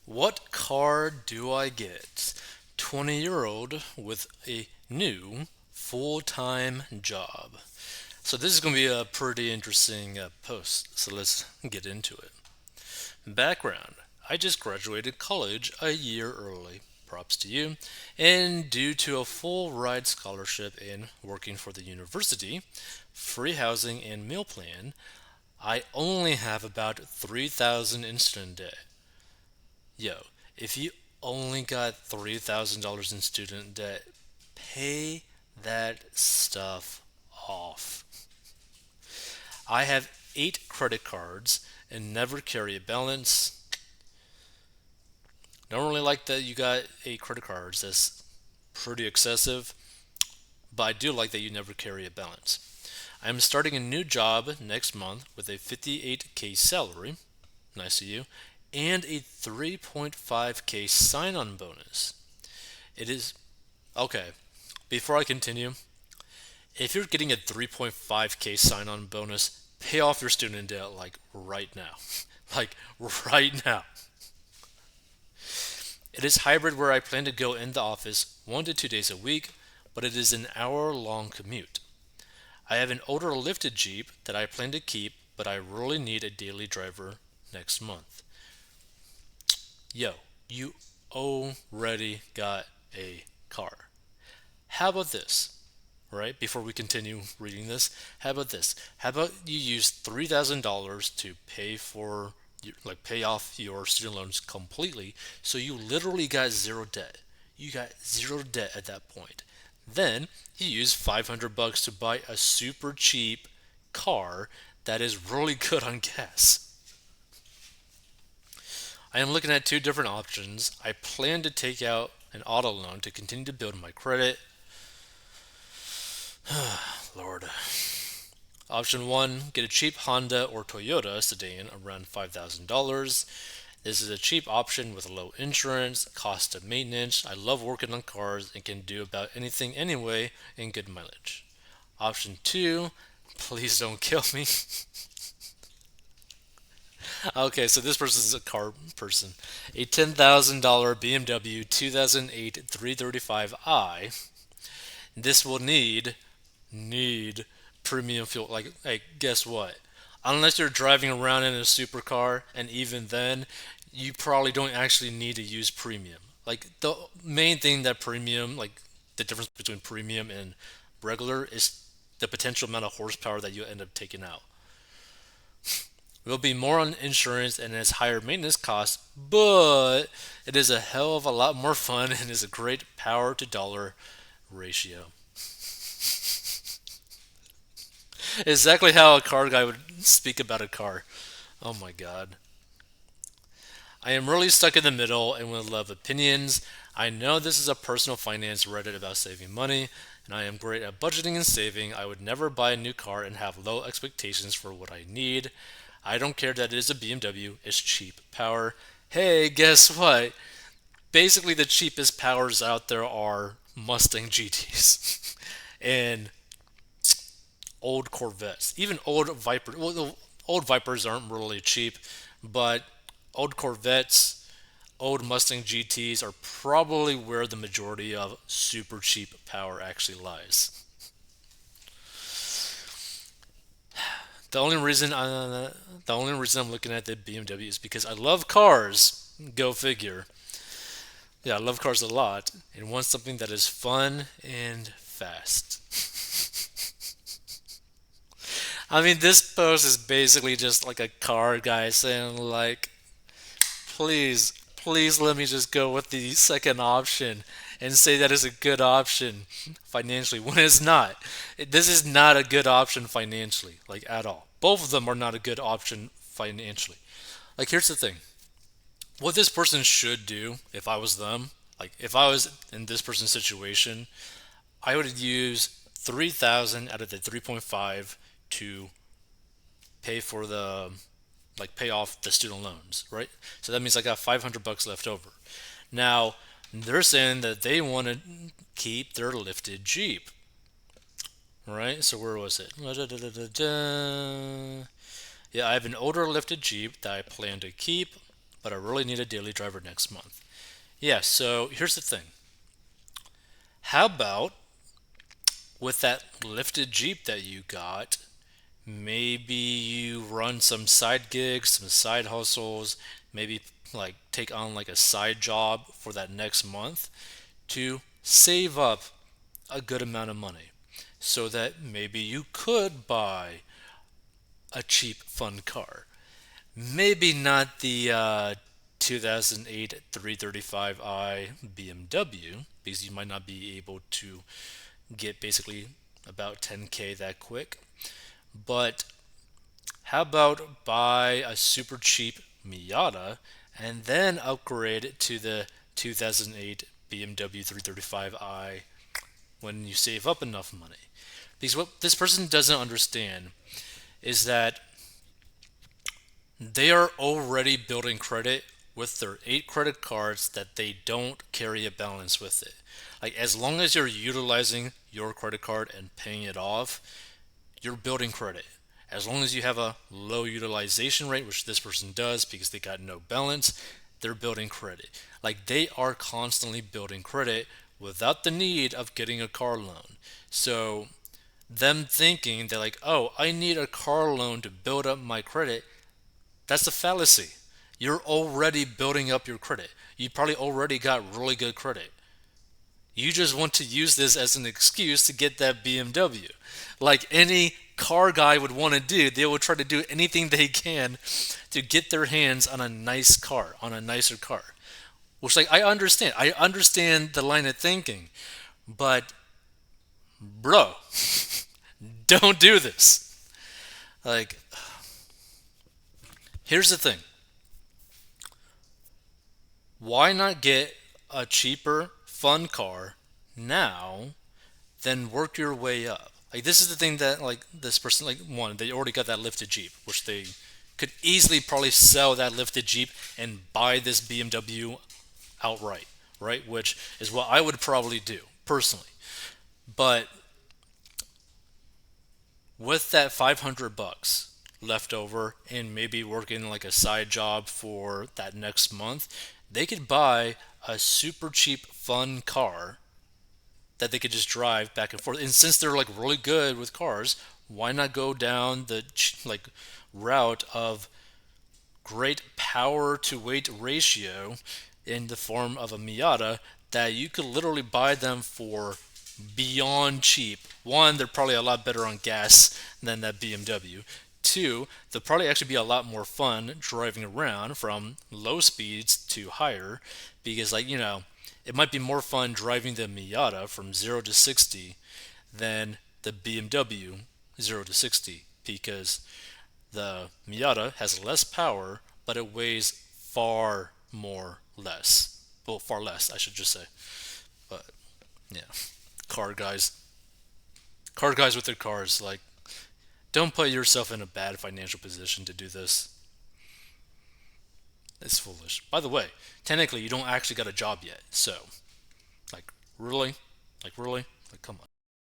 What car do I get? 20-year-old with a new full-time job. So this is going to be a pretty interesting post. So let's get into it. Background. I just graduated college a year early. Props to you. And due to a full ride scholarship and working for the university, free housing and meal plan, I only have about 3,000 in student debt. Yo, if you only got $3,000 in student debt, pay that stuff off. I have 8 credit cards and never carry a balance. Don't really like that you got 8 credit cards. That's pretty excessive, but I do like that you never carry a balance. I'm starting a new job next month with a 58K salary. Nice of you. And a 3.5K sign on bonus. It is okay. Before I continue, if you're getting a 3.5K sign on bonus, pay off your student debt like right now. Like right now. It is hybrid where I plan to go in the office 1 to 2 days a week, but it is an hour long commute. I have an older lifted Jeep that I plan to keep, but I really need a daily driver next month. Yo, you already got a car. How about this? Right before we continue reading this, how about this? How about you use $3,000 to pay for pay off your student loans completely, so you literally got zero debt. You got zero debt at that point. Then you use $500 to buy a super cheap car that is really good on gas. I am looking at 2 different options. I plan to take out an auto loan to continue to build my credit. Lord. Option 1, get a cheap Honda or Toyota sedan around $5,000. This is a cheap option with low insurance, cost of maintenance. I love working on cars and can do about anything anyway and good mileage. Option 2, please don't kill me. Okay, so this person is a car person. A $10,000 BMW 2008 335i. This will need premium fuel. Like, hey, guess what? Unless you're driving around in a supercar, and even then, you probably don't actually need to use premium. Like the main thing that premium, like the difference between premium and regular, is the potential amount of horsepower that you end up taking out. It will be more on insurance and has higher maintenance costs, but it is a hell of a lot more fun and is a great power to dollar ratio. Exactly how a car guy would speak about a car. Oh my god. I am really stuck in the middle and would love opinions. I know this is a personal finance Reddit about saving money, and I am great at budgeting and saving. I would never buy a new car and have low expectations for what I need. I don't care that it is a BMW, it's cheap power. Hey, guess what? Basically, the cheapest powers out there are Mustang GTs and old Corvettes, even old Viper. Well, the old Vipers aren't really cheap, but old Corvettes, old Mustang GTs are probably where the majority of super cheap power actually lies. The only reason I'm looking at the BMW is because I love cars. Go figure. Yeah, I love cars a lot and want something that is fun and fast. I mean, this post is basically just like a car guy saying, like, please let me just go with the second option and say that is a good option financially when it's not. This is not a good option financially, like at all. Both of them are not a good option financially. Like, here's the thing: what this person should do, if I was them, like if I was in this person's situation, I would use 3,000 out of the 3.5 to pay for the pay off the student loans, right? So that means I got $500 left over. Now they're saying that they want to keep their lifted Jeep, right? So where was it? Yeah, I have an older lifted Jeep that I plan to keep, but I really need a daily driver next month. Yeah, so here's the thing. How about with that lifted Jeep that you got, maybe you run some side gigs, some side hustles, maybe like take on like a side job for that next month to save up a good amount of money so that maybe you could buy a cheap fun car. Maybe not the 2008 335i BMW because you might not be able to get basically about 10K that quick. But how about buy a super cheap Miata and then upgrade to the 2008 BMW 335i when you save up enough money? Because what this person doesn't understand is that they are already building credit with their 8 credit cards that they don't carry a balance with it. Like, as long as you're utilizing your credit card and paying it off, you're building credit. As long as you have a low utilization rate, which this person does because they got no balance, they're building credit. Like, they are constantly building credit without the need of getting a car loan. So, them thinking they're like, oh, I need a car loan to build up my credit, that's a fallacy. You're already building up your credit. You probably already got really good credit. You just want to use this as an excuse to get that BMW. Like any car guy would want to do, they will try to do anything they can to get their hands on a nice car, on a nicer car. Which, like, I understand. I understand the line of thinking. But, bro, don't do this. Like, here's the thing. Why not get a cheaper, fun car now, then work your way up? Like, this is the thing that, like, this person, like, one, they already got that lifted Jeep, which they could easily probably sell that lifted Jeep and buy this BMW outright, right? Which is what I would probably do personally. But with that 500 bucks left over and maybe working like a side job for that next month, they could buy a super cheap fun car that they could just drive back and forth. And since they're like really good with cars, why not go down the like route of great power to weight ratio in the form of a Miata that you could literally buy them for beyond cheap. One, they're probably a lot better on gas than that BMW. Two, they'll probably actually be a lot more fun driving around from low speeds to higher because, like, it might be more fun driving the Miata from 0 to 60 than the BMW 0 to 60 because the Miata has less power, but it weighs far more less. Well, far less, I should just say. But yeah, car guys, car guys with their cars, like, don't put yourself in a bad financial position to do this. It's foolish. By the way, technically, you don't actually got a job yet, so like, really, like, really, like, come on.